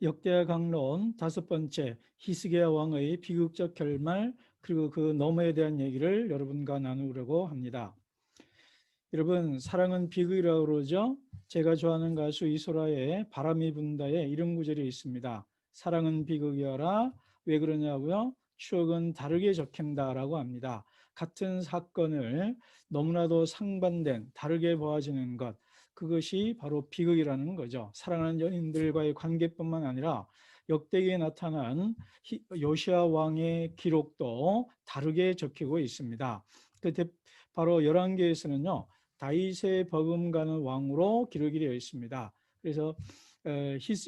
역대 강론 5번째, 히스기야 왕의 비극적 결말, 그리고 그 너머에 대한 얘기를 여러분과 나누려고 합니다. 여러분, 사랑은 비극이라고 그러죠. 제가 좋아하는 가수 이소라의 바람이 분다에 이런 구절이 있습니다. 사랑은 비극이어라. 왜 그러냐고요? 추억은 다르게 적힌다라고 합니다. 같은 사건을 너무나도 상반된, 다르게 보아지는 것, 그것이 바로 비극이라는 거죠. 사랑하는 연인들과의 관계뿐만 아니라 역대기에 나타난 요시아 왕의 기록도 다르게 적히고 있습니다. 바로 열왕기에서는요, 다윗의 버금가는 왕으로 기록이 되어 있습니다. 그래서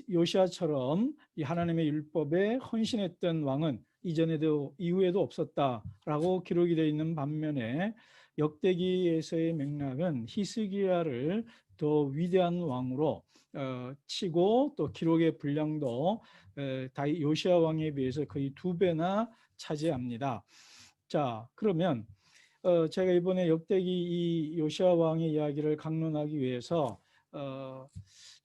요시아처럼 하나님의 율법에 헌신했던 왕은 이전에도 이후에도 없었다라고 기록이 되어 있는 반면에 역대기에서의 맥락은 히스기야를 더 위대한 왕으로 치고, 또 기록의 분량도 요시아 왕에 비해서 거의 2배나 차지합니다. 자, 그러면 제가 이번에 역대기 이 요시아 왕의 이야기를 강론하기 위해서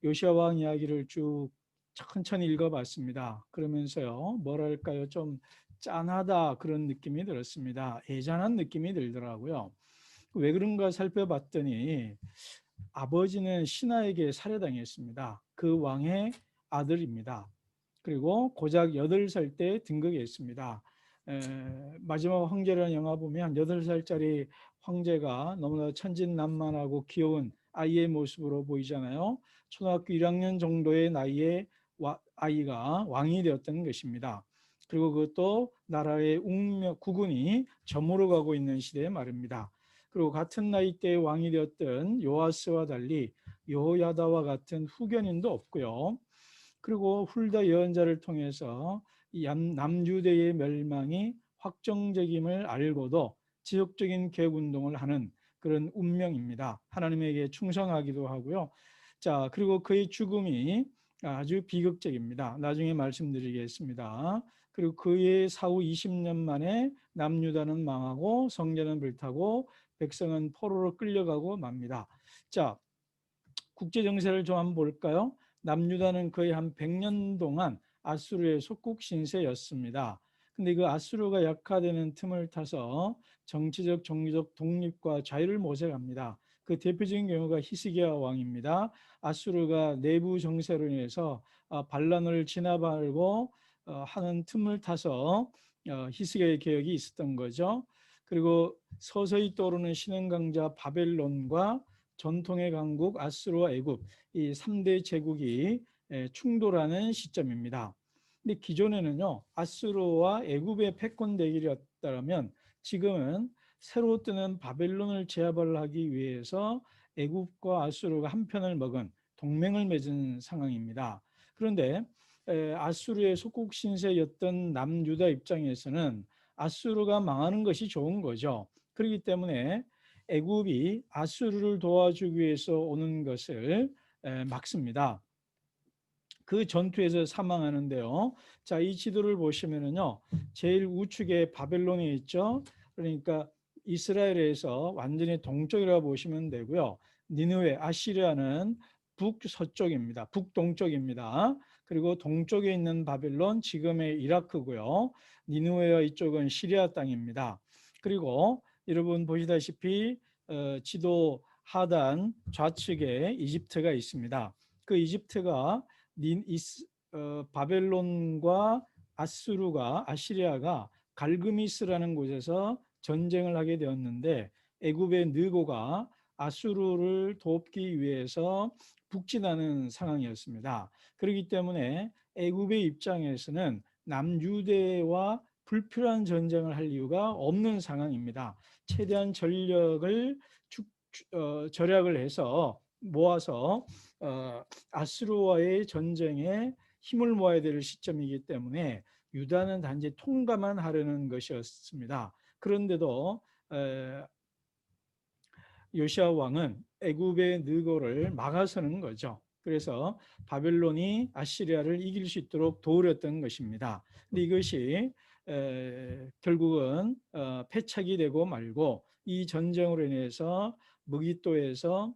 요시아 왕 이야기를 쭉 천천히 읽어봤습니다. 그러면서요, 뭐랄까요, 좀 짠하다 그런 느낌이 들었습니다. 애잔한 느낌이 들더라고요. 왜 그런가 살펴봤더니 아버지는 신하에게 살해당했습니다. 그 왕의 아들입니다. 그리고 고작 8살 때 등극했습니다. 마지막 황제라는 영화 보면 8살짜리 황제가 너무나 천진난만하고 귀여운 아이의 모습으로 보이잖아요. 초등학교 1학년 정도의 나이에 아이가 왕이 되었던 것입니다. 그리고 그것도 나라의 국운이 저물어가고 있는 시대의 말입니다. 그리고 같은 나이대의 왕이 되었던 요아스와 달리 여호야다와 같은 후견인도 없고요. 그리고 훌다 예언자를 통해서 남유대의 멸망이 확정적임을 알고도 지속적인 개혁운동을 하는 그런 운명입니다. 하나님에게 충성하기도 하고요. 자, 그리고 그의 죽음이 아주 비극적입니다. 나중에 말씀드리겠습니다. 그리고 그의 사후 20년 만에 남유다는 망하고 성전은 불타고 백성은 포로로 끌려가고 맙니다. 자, 국제 정세를 좀 한번 볼까요? 남유다는 거의 한 100년 동안 아수르의 속국 신세였습니다. 근데 그 아수르가 약화되는 틈을 타서 정치적, 종교적 독립과 자유를 모색합니다. 그 대표적인 경우가 히스기야 왕입니다. 아수르가 내부 정세로 인해서 반란을 진압하려고 하는 틈을 타서 히스기야의 개혁이 있었던 거죠. 그리고 서서히 떠오르는 신흥 강자 바벨론과 전통의 강국 아수르와 애굽, 이 3대 제국이 충돌하는 시점입니다. 근데 기존에는요, 아수르와 애굽의 패권 대결이었다면 지금은 새로 뜨는 바벨론을 제압을 하기 위해서 애굽과 아수르가 한 편을 먹은 동맹을 맺은 상황입니다. 그런데 아수르의 속국 신세였던 남유다 입장에서는 아수르가 망하는 것이 좋은 거죠. 그렇기 때문에 애굽이 아수르를 도와주기 위해서 오는 것을 막습니다. 그 전투에서 사망하는데요. 자, 이 지도를 보시면은요, 제일 우측에 바벨론이 있죠. 그러니까 이스라엘에서 완전히 동쪽이라고 보시면 되고요. 니느웨, 아시리아는 북서쪽입니다. 북동쪽입니다. 그리고 동쪽에 있는 바벨론, 지금의 이라크고요. 니느웨와 이쪽은 시리아 땅입니다. 그리고 여러분 보시다시피 지도 하단 좌측에 이집트가 있습니다. 그 이집트가 바벨론과 아시리아가 갈그미스라는 곳에서 전쟁을 하게 되었는데, 애굽의 느고가 아수르를 돕기 위해서 북진하는 상황이었습니다. 그렇기 때문에 애굽의 입장에서는 남유대와 불필요한 전쟁을 할 이유가 없는 상황입니다. 최대한 전력을 절약을 해서 모아서 아수르와의 전쟁에 힘을 모아야 될 시점이기 때문에 유다는 단지 통과만 하려는 것이었습니다. 그런데도 요시아 왕은 애굽의 느고를 막아서는 거죠. 그래서 바벨론이 아시리아를 이길 수 있도록 도우렸던 것입니다. 근데 이것이 결국은 패착이 되고 말고, 이 전쟁으로 인해서 무기또에서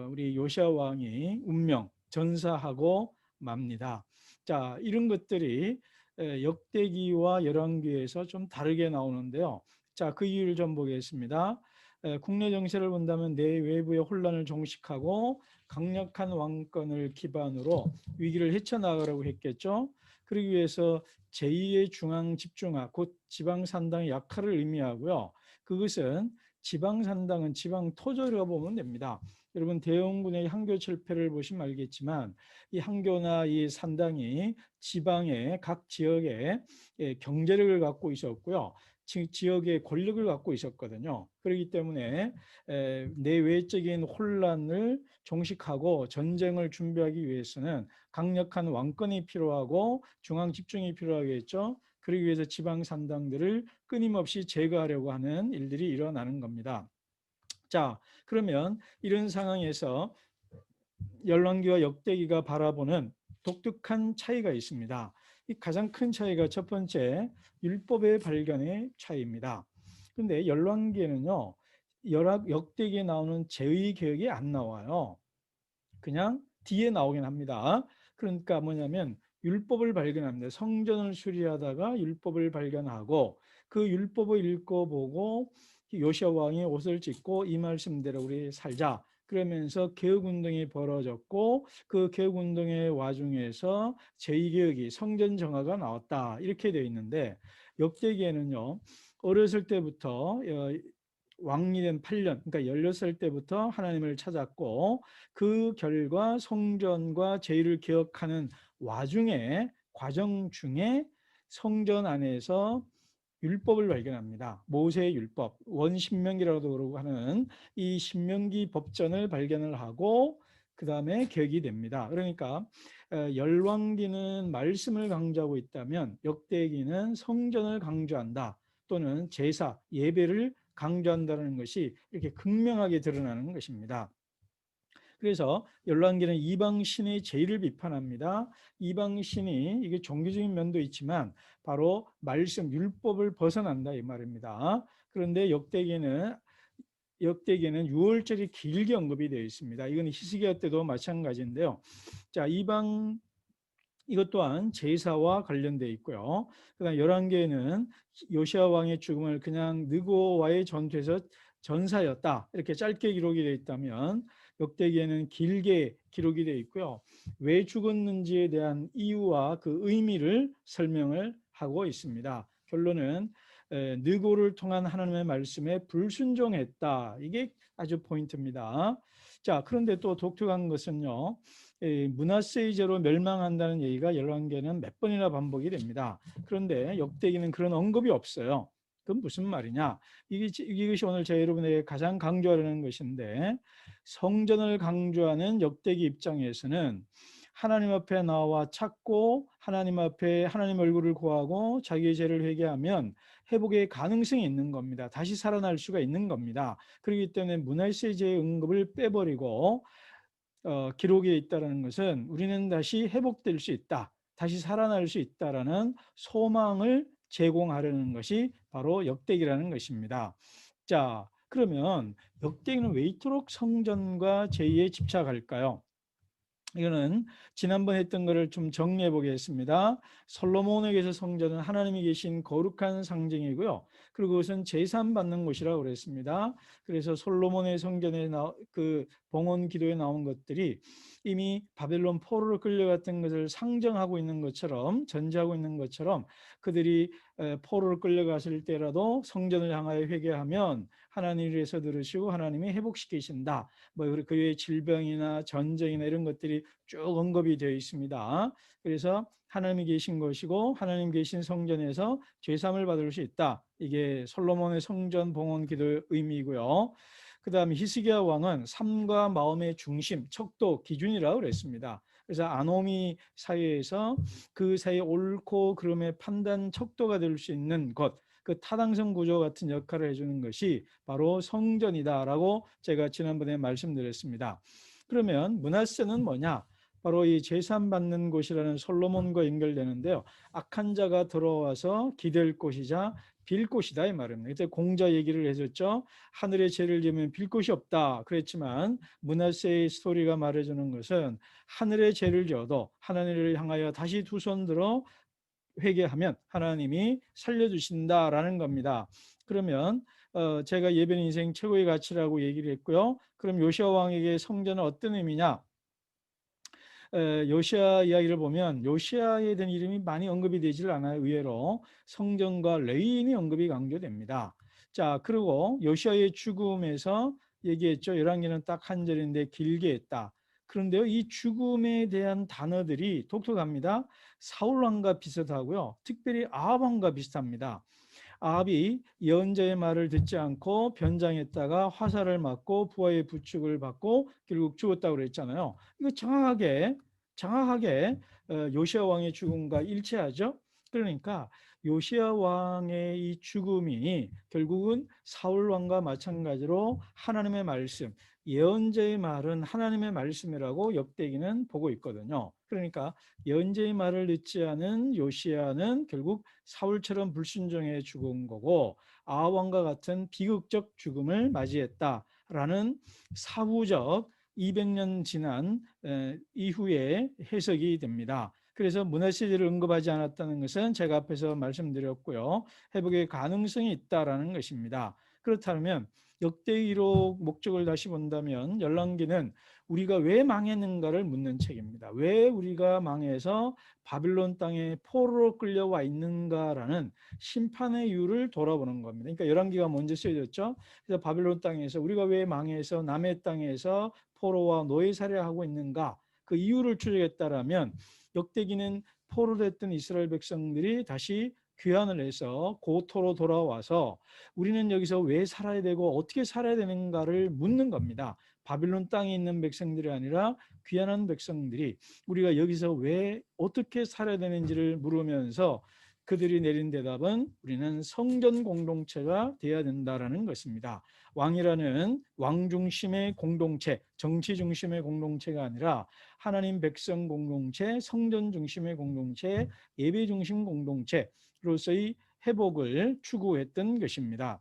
우리 요시아 왕이 운명 전사하고 맙니다. 자, 이런 것들이 역대기와 열왕기에서 좀 다르게 나오는데요. 자, 그 이유를 좀 보겠습니다. 국내 정세를 본다면 내외부의 혼란을 종식하고 강력한 왕권을 기반으로 위기를 헤쳐나가라고 했겠죠. 그러기 위해서 제2의 중앙 집중화, 곧 지방산당의 약화를 의미하고요. 그것은 지방산당은 지방토조라고 보면 됩니다. 여러분 대원군의 항교철폐를 보시면 알겠지만 이 항교나 이 산당이 지방의 각 지역에 경제력을 갖고 있었고요. 지역의 권력을 갖고 있었거든요. 그렇기 때문에 내외적인 혼란을 종식하고 전쟁을 준비하기 위해서는 강력한 왕권이 필요하고 중앙 집중이 필요하겠죠. 그러기 위해서 지방 산당들을 끊임없이 제거하려고 하는 일들이 일어나는 겁니다. 자, 그러면 이런 상황에서 열왕기와 역대기가 바라보는 독특한 차이가 있습니다. 이 가장 큰 차이가 첫 번째, 율법의 발견의 차이입니다. 그런데 열왕기에는요, 역대기에 나오는 제의 개혁이 안 나와요. 그냥 뒤에 나오긴 합니다. 그러니까 뭐냐면 율법을 발견합니다. 성전을 수리하다가 율법을 발견하고 그 율법을 읽어보고 요시아 왕이 옷을 찢고 이 말씀대로 우리 살자. 그러면서 개혁운동이 벌어졌고 그 개혁운동의 와중에서 제2개혁이 성전 정화가 나왔다. 이렇게 되어 있는데 역대기에는요. 어렸을 때부터 왕이 된 8년, 그러니까 16살 때부터 하나님을 찾았고 그 결과 성전과 제의를 개혁하는 와중에 과정 중에 성전 안에서 율법을 발견합니다. 모세의 율법, 원신명기라고도 그러고 하는 이 신명기 법전을 발견을 하고 그 다음에 개혁이 됩니다. 그러니까 열왕기는 말씀을 강조하고 있다면 역대기는 성전을 강조한다. 또는 제사, 예배를 강조한다는 것이 이렇게 극명하게 드러나는 것입니다. 그래서 열왕기는 이방 신의 제의를 비판합니다. 이방 신이 이게 종교적인 면도 있지만 바로 말씀 율법을 벗어난다 이 말입니다. 그런데 역대기에는 6월절이 길게 언급이 되어 있습니다. 이건 히스기야 때도 마찬가지인데요. 자, 이것 또한 제사와 관련되어 있고요. 그다음 열왕기에는 요시아 왕의 죽음을 그냥 느고와의 전투에서 전사였다. 이렇게 짧게 기록이 되어 있다면 역대기에는 길게 기록이 되어 있고요. 왜 죽었는지에 대한 이유와 그 의미를 설명을 하고 있습니다. 결론은 느고를 통한 하나님의 말씀에 불순종했다. 이게 아주 포인트입니다. 자, 그런데 또 독특한 것은요. 므낫세의 제로 멸망한다는 얘기가 열왕기에는 몇 번이나 반복이 됩니다. 그런데 역대기는 그런 언급이 없어요. 그건 무슨 말이냐? 이것이 오늘 제 여러분에게 가장 강조하려는 것인데 성전을 강조하는 역대기 입장에서는 하나님 앞에 나와 찾고 하나님 앞에 하나님 얼굴을 구하고 자기의 죄를 회개하면 회복의 가능성이 있는 겁니다. 다시 살아날 수가 있는 겁니다. 그렇기 때문에 므낫세의 언급을 빼버리고 기록에 있다는 것은 우리는 다시 회복될 수 있다. 다시 살아날 수 있다라는 소망을 제공하려는 것이 바로 역대기라는 것입니다. 자, 그러면 역대기는 왜 이토록 성전과 제의에 집착할까요? 이거는 지난번 했던 거를 좀 정리해 보겠습니다. 솔로몬에게서 성전은 하나님이 계신 거룩한 상징이고요. 그리고 그것은 제산 받는 곳이라고 그랬습니다. 그래서 솔로몬의 성전에 그 봉헌 기도에 나온 것들이 이미 바벨론 포로로 끌려갔던 것을 상정하고 있는 것처럼 전제하고 있는 것처럼 그들이 포로로 끌려갔을 때라도 성전을 향하여 회개하면 하나님이 위해서 들으시고 하나님이 회복시키신다. 뭐 그의 질병이나 전쟁이나 이런 것들이 쭉 언급이 되어 있습니다. 그래서 하나님이 계신 것이고 하나님 계신 성전에서 죄사함을 받을 수 있다. 이게 솔로몬의 성전 봉헌 기도의 의미고요. 그 다음에 히스기야 왕은 삶과 마음의 중심, 척도, 기준이라고 그랬습니다. 그래서 아노미 사회에서 그 사이에 옳고 그름의 판단 척도가 될 수 있는 것, 그 타당성 구조 같은 역할을 해주는 것이 바로 성전이다라고 제가 지난번에 말씀드렸습니다. 그러면 므낫세는 뭐냐? 바로 이 제사 받는 곳이라는 솔로몬과 연결되는데요. 악한 자가 들어와서 기댈 곳이자 빌 곳이다 이 말입니다. 그때 공자 얘기를 해줬죠. 하늘에 죄를 지으면 빌 곳이 없다 그랬지만 므낫세의 스토리가 말해주는 것은 하늘에 죄를 지어도 하나님을 향하여 다시 두 손 들어 회개하면 하나님이 살려주신다라는 겁니다. 그러면 제가 예배는 인생 최고의 가치라고 얘기를 했고요. 그럼 요시아 왕에게 성전은 어떤 의미냐? 요시아 이야기를 보면 요시아에 대한 이름이 많이 언급이 되질 않아요. 의외로 성전과 레위인이 언급이 강조됩니다. 자, 그리고 요시아의 죽음에서 얘기했죠. 열왕기는 딱 한 절인데 길게 했다. 그런데요, 이 죽음에 대한 단어들이 독특합니다. 사울 왕과 비슷하고요. 특별히 아합 왕과 비슷합니다. 아합이 예언자의 말을 듣지 않고 변장했다가 화살을 맞고 부하의 부축을 받고 결국 죽었다고 그랬잖아요. 이거 정확하게 요시아 왕의 죽음과 일치하죠. 그러니까 요시아 왕의 이 죽음이 결국은 사울 왕과 마찬가지로 하나님의 말씀, 예언자의 말은 하나님의 말씀이라고 역대기는 보고 있거든요. 그러니까 예언자의 말을 듣지 않은 요시아는 결국 사울처럼 불순종해 죽은 거고 아합 왕과 같은 비극적 죽음을 맞이했다라는 사후적 200년 지난 이후에 해석이 됩니다. 그래서 므낫세를 언급하지 않았다는 것은 제가 앞에서 말씀드렸고요. 회복의 가능성이 있다라는 것입니다. 그렇다면 역대기록 목적을 다시 본다면 열왕기는 우리가 왜 망했는가를 묻는 책입니다. 왜 우리가 망해서 바빌론 땅에 포로로 끌려와 있는가라는 심판의 이유를 돌아보는 겁니다. 그러니까 열왕기가 먼저 쓰여졌죠. 그래서 바빌론 땅에서 우리가 왜 망해서 남의 땅에서 포로와 노예 살해하고 있는가 그 이유를 추적했다라면 역대기는 포로됐던 이스라엘 백성들이 다시 귀환을 해서 고토로 돌아와서 우리는 여기서 왜 살아야 되고 어떻게 살아야 되는가를 묻는 겁니다. 바빌론 땅에 있는 백성들이 아니라 귀환한 백성들이 우리가 여기서 왜 어떻게 살아야 되는지를 물으면서 그들이 내린 대답은 우리는 성전 공동체가 되어야 된다라는 것입니다. 왕이라는 왕 중심의 공동체, 정치 중심의 공동체가 아니라 하나님 백성 공동체, 성전 중심의 공동체, 예배 중심 공동체로서의 회복을 추구했던 것입니다.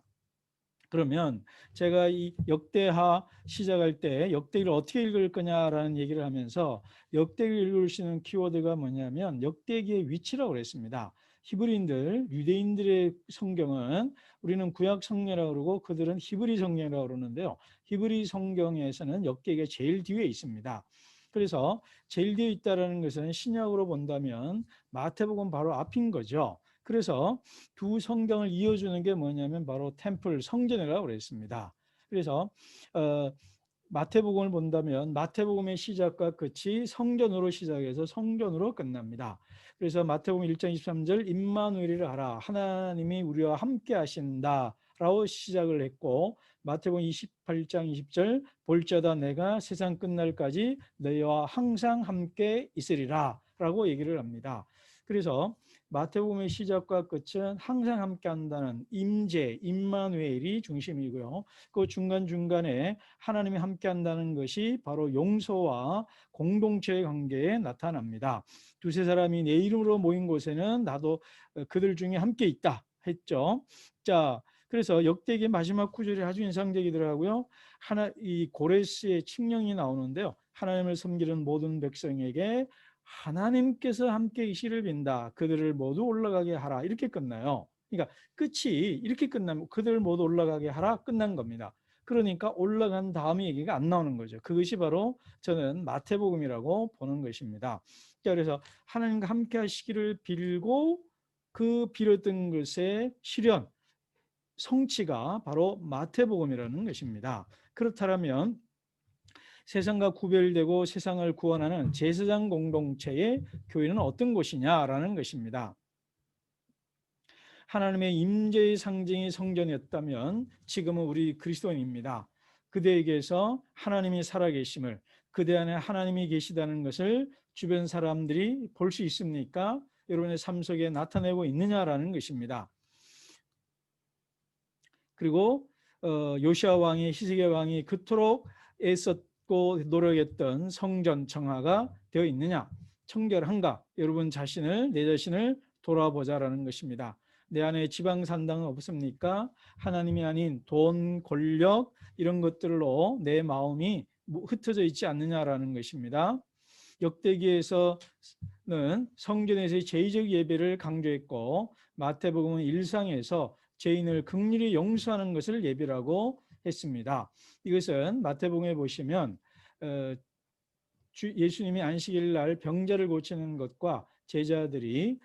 그러면 제가 이 역대하 시작할 때 역대기를 어떻게 읽을 거냐라는 얘기를 하면서 역대기를 읽을 수 있는 키워드가 뭐냐면 역대기의 위치라고 그랬습니다. 히브리인들, 유대인들의 성경은 우리는 구약 성경이라고 그러고 그들은 히브리 성경이라고 그러는데요. 히브리 성경에서는 역대기가 제일 뒤에 있습니다. 그래서 제일 뒤에 있다는 것은 신약으로 본다면 마태복음 바로 앞인 거죠. 그래서 두 성경을 이어주는 게 뭐냐면 바로 템플, 성전이라고 그랬습니다. 그래서 마태복음을 본다면 마태복음의 시작과 끝이 성전으로 시작해서 성전으로 끝납니다. 그래서 마태복음 1장 23절 임마누엘이라 하라 하나님이 우리와 함께 하신다 라고 시작을 했고 마태복음 28장 20절 볼자다 내가 세상 끝날까지 너희와 항상 함께 있으리라 라고 얘기를 합니다. 그래서 마태복음의 시작과 끝은 항상 함께 한다는 임재, 임마누엘이 중심이고요. 그 중간중간에 하나님이 함께 한다는 것이 바로 용서와 공동체의 관계에 나타납니다. 두세 사람이 내 이름으로 모인 곳에는 나도 그들 중에 함께 있다 했죠. 자, 그래서 역대기의 마지막 구절이 아주 인상적이더라고요. 이 고레스의 칙령이 나오는데요. 하나님을 섬기는 모든 백성에게 하나님께서 함께 계시를 빈다. 그들을 모두 올라가게 하라. 이렇게 끝나요. 그러니까 끝이 이렇게 끝나면 그들을 모두 올라가게 하라. 끝난 겁니다. 그러니까 올라간 다음에 얘기가 안 나오는 거죠. 그것이 바로 저는 마태복음이라고 보는 것입니다. 그래서 하나님과 함께 하시기를 빌고 그 빌었던 것의 실현, 성취가 바로 마태복음이라는 것입니다. 그렇다면 세상과 구별되고 세상을 구원하는 제사장 공동체의 교회는 어떤 곳이냐라는 것입니다. 하나님의 임재의 상징이 성전이었다면 지금은 우리 그리스도인입니다. 그대에게서 하나님이 살아계심을, 그대 안에 하나님이 계시다는 것을 주변 사람들이 볼 수 있습니까? 여러분의 삶 속에 나타내고 있느냐라는 것입니다. 그리고 요시아 왕이 히스기야 왕이 그토록 애썼 찾고 노력했던 성전 정화가 되어 있느냐, 청결한가, 여러분 자신을, 내 자신을 돌아보자라는 것입니다. 내 안에 지방산당은 없습니까? 하나님이 아닌 돈, 권력 이런 것들로 내 마음이 흩어져 있지 않느냐라는 것입니다. 역대기에서는 성전에서의 제의적 예배를 강조했고, 마태복음은 일상에서 죄인을 긍휼히 용서하는 것을 예배라고 했습니다. 이것은 마태복음에 보시면 예수님이 안식일 날 병자를 고치는 것과 제자들이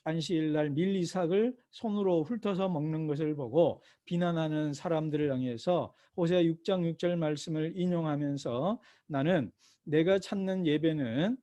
안식일 날 밀리삭을 손으로 훑어서 먹는 것을 보고 비난하는 사람들을 향해서 호세아 6장 6절 말씀을 인용하면서 나는 내가 찾는 예배는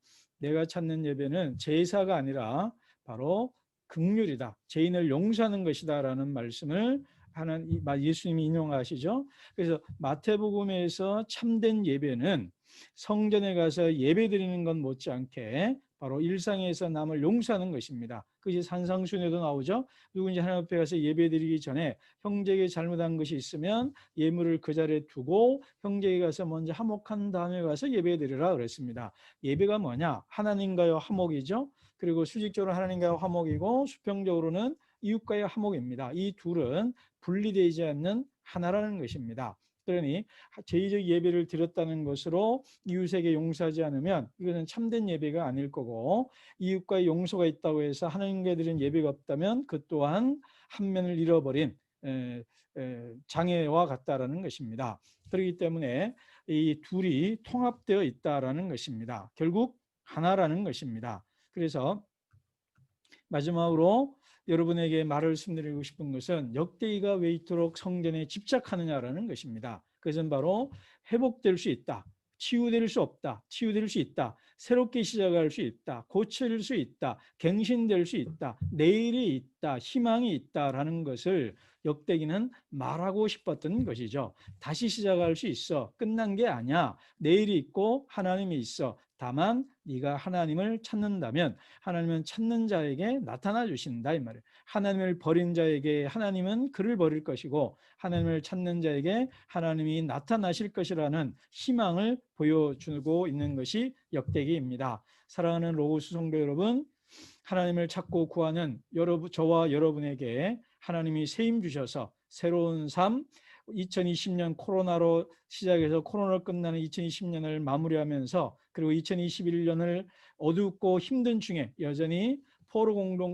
제사가 아니라 바로 긍휼이다, 죄인을 용서하는 것이다 라는 말씀을 하는 예수님이 인용하시죠. 그래서 마태복음에서 참된 예배는 성전에 가서 예배드리는 것 못지않게 바로 일상에서 남을 용서하는 것입니다. 그것이 산상수훈에도 나오죠. 누군지 하나님 앞에 가서 예배드리기 전에 형제에게 잘못한 것이 있으면 예물을 그 자리에 두고 형제에게 가서 먼저 화목한 다음에 가서 예배드리라 그랬습니다. 예배가 뭐냐? 하나님과의 화목이죠. 그리고 수직적으로 하나님과의 화목이고 수평적으로는 이웃과의 화목입니다. 이 둘은 분리되지 않는 하나라는 것입니다. 그러니 제의적 예배를 드렸다는 것으로 이웃에게 용서하지 않으면 이것은 참된 예배가 아닐 거고, 이웃과의 용서가 있다고 해서 하나님께 드린 예배가 없다면 그 또한 한 면을 잃어버린 장애와 같다라는 것입니다. 그렇기 때문에 이 둘이 통합되어 있다라는 것입니다. 결국 하나라는 것입니다. 그래서 마지막으로 여러분에게 말씀드리고 싶은 것은 역대기가 왜 이토록 성전에 집착하느냐라는 것입니다. 그것은 바로 회복될 수 있다, 치유될 수 없다, 치유될 수 있다, 새롭게 시작할 수 있다, 고칠 수 있다, 갱신될 수 있다, 내일이 있다, 희망이 있다라는 것을 역대기는 말하고 싶었던 것이죠. 다시 시작할 수 있어, 끝난 게 아니야, 내일이 있고 하나님이 있어. 다만 네가 하나님을 찾는다면 하나님은 찾는 자에게 나타나 주신다 이 말이에요. 하나님을 버린 자에게 하나님은 그를 버릴 것이고 하나님을 찾는 자에게 하나님이 나타나실 것이라는 희망을 보여주고 있는 것이 역대기입니다. 사랑하는 로고스 성도 여러분, 하나님을 찾고 구하는 저와 여러분에게 하나님이 세임 주셔서 새로운 삶, 2020년 코로나로 시작해서 코로나로 끝나는 2020년을 마무리하면서 그리고 2021년을 어둡고 힘든 중에 여전히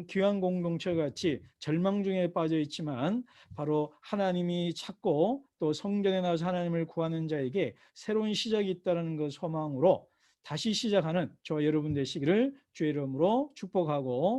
귀한 공동체 같이 절망 중에 빠져 있지만 바로 하나님이 찾고 또 성전에 나와서 하나님을 구하는 자에게 새로운 시작이 있다는 것 소망으로 다시 시작하는 저와 여러분 되시기를 주의 이름으로 축복하고